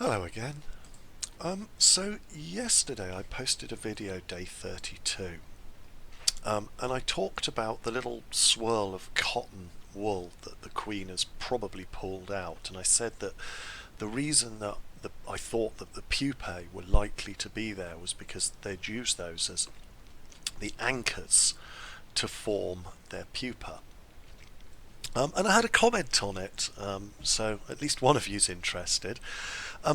Hello again. So yesterday I posted a video, day 32, and I talked about the little swirl of cotton wool that the queen has probably pulled out, and I said that the reason that I thought that the pupae were likely to be there was because they'd use those as the anchors to form their pupa. And I had a comment on it, so at least one of you's interested.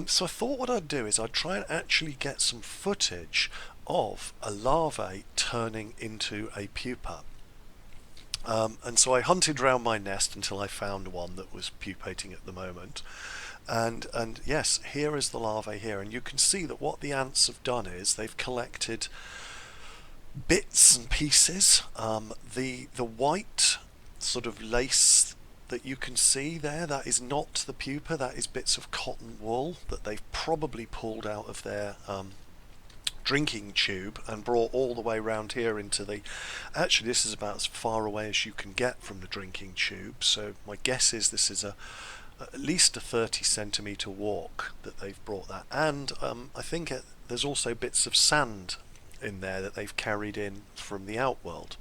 So I thought what I'd do is I'd try and actually get some footage of a larvae turning into a pupa. And so I hunted around my nest until I found one that was pupating at the moment. And yes, here is the larvae here, and you can see that what the ants have done is they've collected bits and pieces. The white sort of lace that you can see there, that is not the pupa, that is bits of cotton wool that they've probably pulled out of their drinking tube and brought all the way around here into the... Actually, this is about as far away as you can get from the drinking tube, so my guess is this is at least a 30 centimetre walk that they've brought that. And I think there's also bits of sand in there that they've carried in from the outworld.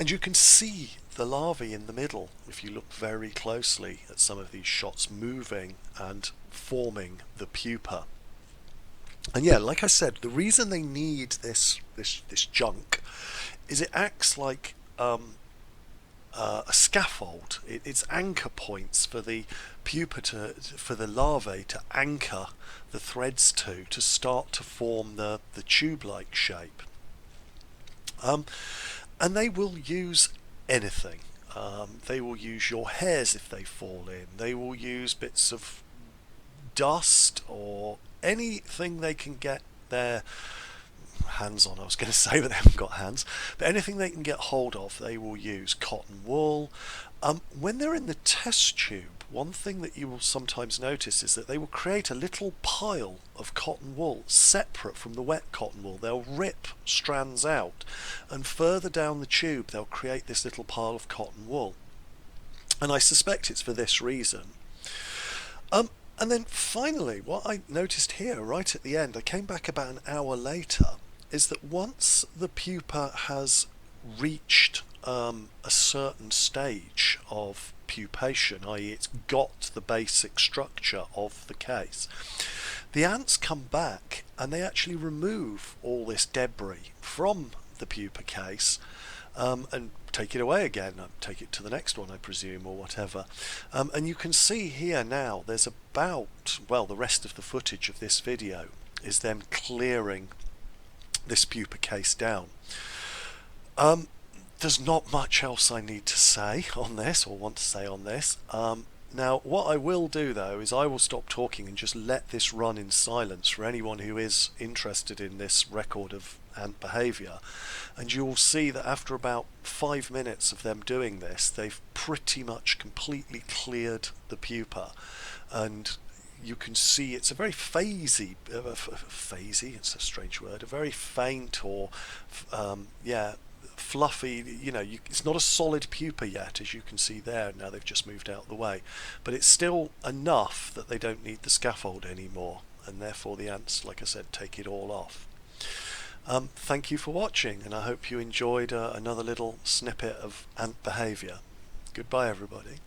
And you can see the larvae in the middle, if you look very closely at some of these shots, moving and forming the pupa. And yeah, like I said, the reason they need this junk is it acts like a scaffold. It's anchor points for the pupa for the larvae to anchor the threads to start to form the tube-like shape. And they will use anything. They will use your hairs if they fall in. They will use bits of dust or anything they can get their hands on. I was going to say, but they haven't got hands. But anything they can get hold of, they will use. Cotton wool. When they're in the test tube, one thing that you will sometimes notice is that they will create a little pile of cotton wool separate from the wet cotton wool. They'll rip strands out, and further down the tube they'll create this little pile of cotton wool. And I suspect it's for this reason. And then finally, what I noticed here right at the end, I came back about an hour later, is that once the pupa has reached a certain stage of pupation, i.e. it's got the basic structure of the case, the ants come back and they actually remove all this debris from the pupa case and take it away again, take it to the next one I presume, or whatever. And you can see here now there's about, well, the rest of the footage of this video is them clearing this pupa case down. There's not much else I need to say on this, or want to say on this. Now, what I will do though is I will stop talking and just let this run in silence for anyone who is interested in this record of ant behaviour, and you will see that after about 5 minutes of them doing this, they've pretty much completely cleared the pupa, and you can see it's a very phasey, it's a strange word, a very faint or fluffy, it's not a solid pupa yet, as you can see there. Now they've just moved out of the way, but it's still enough that they don't need the scaffold anymore, and therefore the ants, like I said, take it all off. Thank you for watching, and I hope you enjoyed another little snippet of ant behaviour. Goodbye everybody.